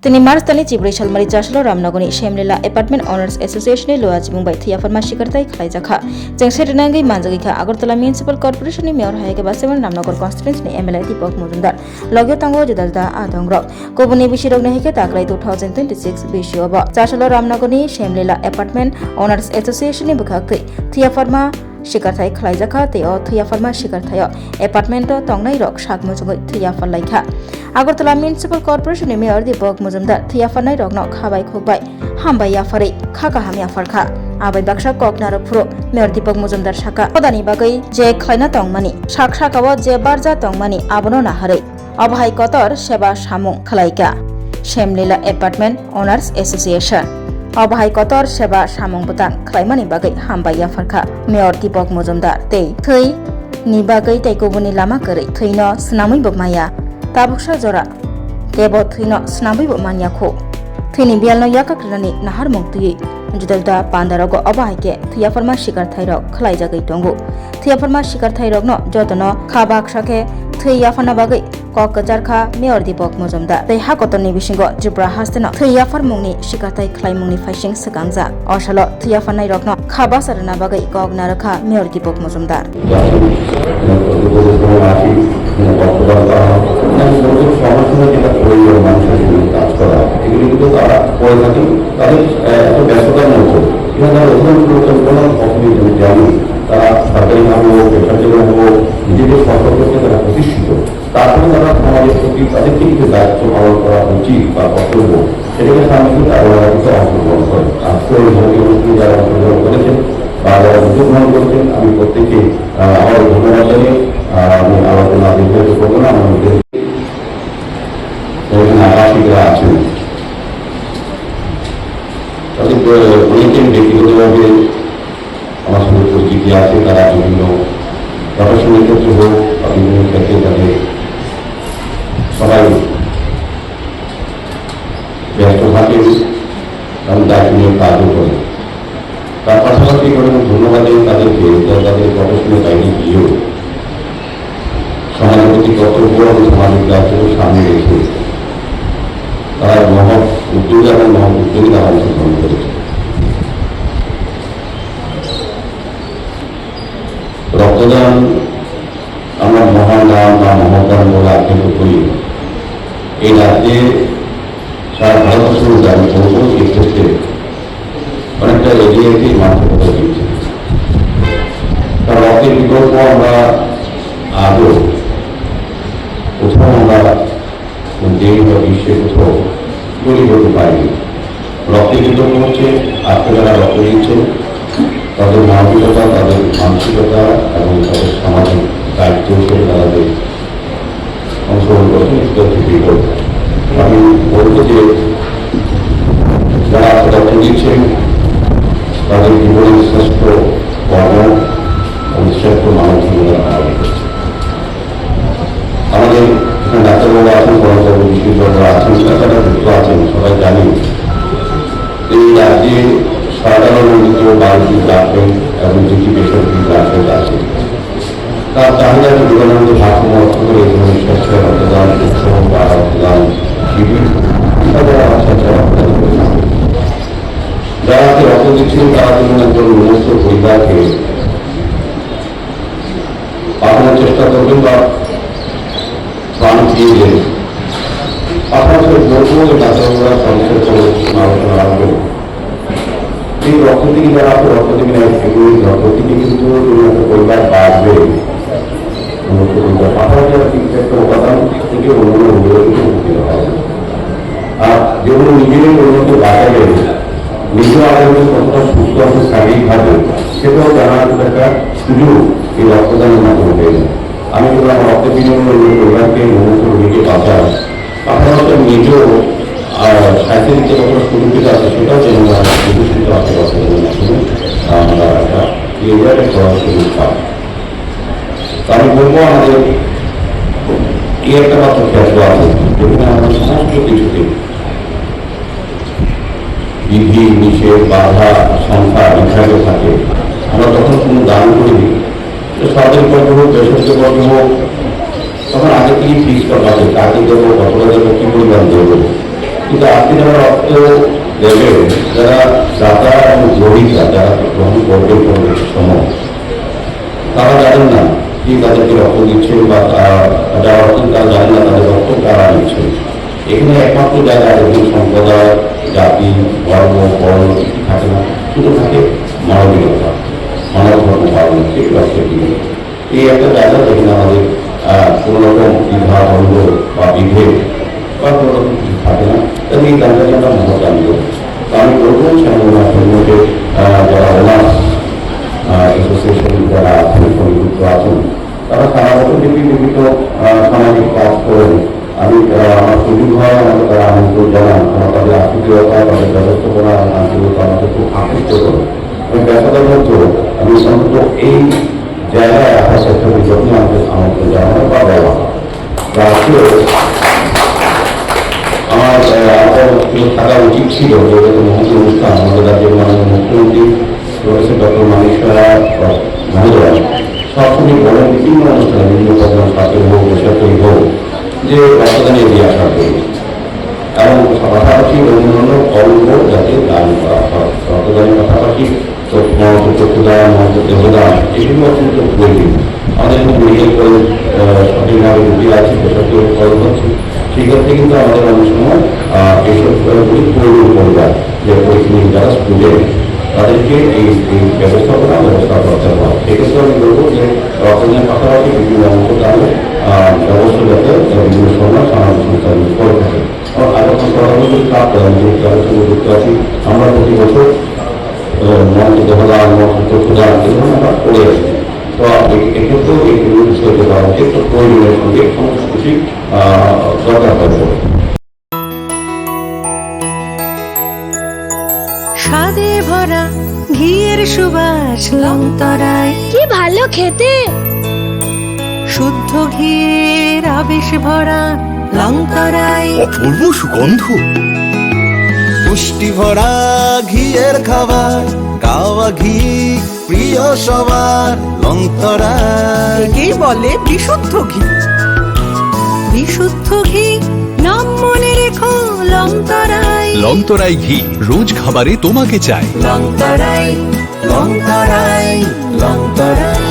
তিনি मार्चतानि चिब्रै सालमारि जासल रामनगरनि शेमलीला apartment honours एसोसिएशननि लुवाजि बुंबाय थैयाफोरमा सिखारथाय खालायजाखा जों सेरनांगै मानजागैखा आगरतला म्युनिसिपल कर्पोरेशननि मेयर हायके बासेमन रामनगर कन्स्टिट्युएन्सिनि एमएलए दीपक मजुमदार लगे तांगो जुदालदा आदंग्रक गुबुननि बिसिरगनि हायके ताकलाय 2026 बिसियाव जासल रामनगरनि शेमलीला एपार्टमेन्ट अनार्स एसोसिएशननि बुखाखै थैयाफोरमा सिखारथाय खालायजाखा तेओ थैयाफोरमा सिखारथाय एपार्टमेन्ट तंनाय रक सागमुजुगै थैयाफारलायखा आगरतला म्युनिसिपल कर्पोरेशननि मेयर दीपक मजुमदार थैयाफारनाय रकनो खाबाय खोबाय हामबाय याफारै खाका हाम याफारखा आबाय बाक्सा ककनार फुरो मेयर दीपक मजुमदार साका पदानि बागै जे खलायना तंमानि साक साकाव जे बारजा तंमानि आबनो नाहारै अबहाय कतर सेबा सामुं खालायका शेमलीला एपार्टमेन्ट अनार्स एसोसिएशन अबहाय कतर सेबा सामुं बुतां खलायमानि बागै हामबाय याफारखा मेयर दीपक मजुमदार थै नि बागै तैकोबुनि लामा करै थैनो स्नामै बगमाया ताबुकसा जरा केबो थैनो स्नामै बगमानियाखौ थैनि बियालनो याकाक्रनानि नाहार मुक्तियै जुदलदा पान्दारगो अबहायके थैयाफोरमा सिखारथाय रक खलायजागै दंगो थैयाफोरमा सिखारथाय रकनो जतनो खाबाक्साके थैयाफाना बागै ककजारखा मेयर दीपक मजुमदार तै हाकतनि बिसिंगो जिब्रा हास्तेनो थैयाफोर मुंनि सिखारथाय खलायमुंनि फाइसिं सगांजा असालो थैयाफानाय रकनो खाबा सरना बागै कगनारखा मेयर दीपक मजुमदार তারা সরকারিভাবে হোক বেসরকারিভাবে হোক নিজেদের সফল করতে তারা প্রতিষ্ঠিত তারপরে তারা সমাজের প্রতি তাদেরকে কিছু দায়িত্ব পালন করা উচিত বা কর্তব্য সেটাকে সামনে কিন্তু তারা কিছু অংশগ্রহণ করে আজকে ওই ভর্তি অনুষ্ঠানে যারা অংশগ্রহণ করেছেন বা যারা উদ্যোগ গ্রহণ করেছেন আমি প্রত্যেকে আমার ধন্যবাদ জানিয়ে আমি আলোচনা দীর্ঘায়িত করবো না আমাদের এখানে আবাসিকরা আছেন তাদের অনেকেই ব্যক্তিগতভাবে আমার সঙ্গে পরিচিতি আছে তারা বিভিন্ন প্রফেশনাল ক্ষেত্রে হোক বা বিভিন্ন ক্ষেত্রে তাদের সবাই ব্যস্ত থাকেন এবং দায়িত্ব নিয়ে কাজও করে তার পাশাপাশি করে ধন্যবাদ তাদেরকে তাদের প্রফেশনাল লাইনে গিয়েও সমাজের প্রতি কর্তব্য এবং সামাজিক দায়িত্বকে সামনে রেখে তারা মহৎ উদ্যোগে এবং মহৎ উদ্যোগে তারা অংশগ্রহণ করেছে রক্তদান আমরা মহান দান বা মহদান বলে আখ্যায়িত করি এই রাজ্যে সারা ভারতবর্ষের আমি বলবো এই ক্ষেত্রে অনেকটা এগিয়ে এগিয়ে মানসিকতা দিয়েছে কারণ রক্তের বিকল্প আমরা আজও কোথাও আমরা দেশ বা বিশ্বে কোথাও তৈরি করতে পারিনি রক্তের বিকল্প হচ্ছে আজকে যারা রক্ত দিচ্ছেন তাদের মানবিকতা তাদের মানসিকতা এবং তাদের সামাজিক দায়িত্ব হিসেবে তাদের অংশগ্রহণ করেছেন এটা হচ্ছে বিকল্প আমি বলবো যে যারা রক্ত দিচ্ছেন তাদের জীবনের শ্রেষ্ঠ কর্ম এবং শ্রেষ্ঠ মানব জীবনের পালন করছে আমাদের এখানে ডাক্তারবাবু আছেন কর্মচারী বিশেষজ্ঞরা আছেন তারা যুক্ত আছেন সবাই জানি এই রাজ্যে সাধারণ কেউ বাণিজ্যিক রাখবেন এবং যেটি বেসরকারি রাখবেন আছে তার চাহিদাকে যোগানোর মধ্যে ভারসাম্য রক্ষা করে এই ধরনের স্বেচ্ছায় রক্তদান উৎসব বা রক্তদান শিবির যারা রক্ত দিচ্ছেন তারা যেমন একজন সমস্ত পরিবারকে পাঠানোর চেষ্টা করবেন বা প্রাণ ফিরিয়ে দেবেন পাশাপাশি বলবো যে ডাক্তারবাবুরা সংসার করে আলোচনা রাখবেন এই রক্ত থেকে যারা আছে রক্ত থেকে এগুলি রক্ত থেকে কিন্তু একটা পরিবার বাঁচবে পাশাপাশি একটা উপাদান থেকে অন্য কিন্তু উপকৃত হবে আর যেগুলো নিজেরই পরিণতি বাঁচাবে নিজেও আগামী কতটা সুস্থ আছে শারীরিকভাবে সেটাও জানার একটা সুযোগ এই রক্তদানের মাধ্যমে পেয়ে যায় আমি কিন্তু আমার রক্ত বিনিময় পরিবারকে সমস্ত রোগীকে বাঁচাই পাশাপাশি নিজেও সাহিত্যের যে কতটা সুরক্ষিত আছে সেটাও যেন বিকশিত আছে রক্তদানের মাধ্যমে আমরা একটা ক্লিয়ার করার সুযোগ পাই আমি বলবো আমাদের এই একটা মাত্র ক্ষেত্র আছে যেখানে আমাদের সমস্ত কিছুতে বিধি নিষেধ বাধা সংখ্যা বিখ্যাত থাকে আমরা তখন কোনো দান করিনি সরকারি পর্ব হোক বেসরকারি পর্ব হোক তখন আগে থেকে ফিক্স করা আছে কাকে দেবো কতটা দেবো কি পরিমাণ দেবো কিন্তু আজকে যারা রক্ত দেবে, যারা দাতা এবং গ্রহিতা, যারা গ্রহণ করবে সময়, তারা জানেন না কি তাদেরকে রক্ত দিচ্ছে, বা যারা রক্ত তারা জানেন না তাদের রক্ত কারা দিচ্ছে। এখানে একমাত্র জায়গা একজন সম্প্রদায়, জাতি, ধর্ম, বর্ণ থাকে না, শুধু থাকে মানবিকতা, মানব ধর্ম পালন, সেই রক্তের দিকে। এই একটা জায়গা যেখানে আমাদের কোনো রকম দ্বিধা, দ্বন্দ্ব বা বিভেদ বা কোনো রকম কিছু থাকে না। তাহলে এই জায়গাটা আমরা মহৎ আনন্দ। তো আমি বলবো মধ্যে যারা অনার্স অ্যাসোসিয়েশন যারা আছেন, সংযুক্ত আছেন, তারা সারা বছর বিভিন্ন সামাজিক কাজ করেন। আমি আমার সুযোগ হয়, আমাকে তারা আমন্ত্রণ জানান, আমার তাদের আতিথেয়তা, তাদের ব্যবস্থাপনা, আন্তরিকতা আমাকে খুব আকৃষ্ট করে। আমি ব্যবসাদার মধ্যে আমি অন্তত এই জায়গায় আসার চেষ্টা করি, যখন আমাকে আমন্ত্রণ জানানো বা দেওয়া আজকে আমার থাকা উচিত ছিল। যেহেতু মহৎ অনুষ্ঠান, আমাদের রাজ্যের মাননীয় মুখ্যমন্ত্রী প্রফেসর ডক্টর মানিশা মহোদয় সবসময় বলেন বিভিন্ন অনুষ্ঠানে, বিভিন্ন প্রোগ্রাম সাথে হোক, বেসরকারি হোক, যে রক্তদান এগিয়ে আসার জন্য, এবং পাশাপাশি অন্যান্য কর্ম যাতে দান করা হয়। রক্তদানের পাশাপাশি চক্ষুদান, দেহদান, এগুলো অত্যন্ত প্রয়োজন। আমাদের কিন্তু মেডিকেল কলেজ সঠিকভাবে রুটি আছে, বেসরকারি কলেজ হচ্ছে, সেক্ষেত্রে কিন্তু আমাদের অনেক সময় এইসব প্রয়োজন পড়ে যায়, যে পরীক্ষা যারা স্টুডেন্ট তাদেরকে এই ব্যবস্থা করতে হয়। সেক্ষেত্রে আমি বলবো যে রক্তদানের পাশাপাশি বিভিন্ন অংশদানের ব্যবস্থা যাতে বিভিন্ন সময় সামাজিক সংস্থাগুলো করে থাকে। আলোচনা করার মধ্যে কাজ যাদের সঙ্গে যুক্ত আছি, আমরা প্রতি বছর মঞ্চ দেহদান, মঞ্চ চক্ষুদান এগুলো আমরা করে আসছি। তো এক্ষেত্রেও এইগুলো বিষয়কে দেওয়া হচ্ছে, তো প্রয়োজনের সঙ্গে সমস্ত কিছুই দরকার হয়ে পড়ে। স্বাদে ভরা ঘিয়ের সুবাস লংতরায়, কি ভালো খেতে। শুদ্ধ ঘিয়ের আবেশ ভরা লংতরায়, অপূর্ব সুগন্ধ, পুষ্টি ভরা ঘিয়ের খাবার, গাওয়া ঘি প্রিয় সবার লংতরায়। একেই বলে বিশুদ্ধ ঘি। বিশুদ্ধ ঘি নাম মনে রেখো লংতরায়। লংতরাই ঘি রোজ খাবারে তোমাকে চাই। লংতরায়, লংতরায়, লংতরায়।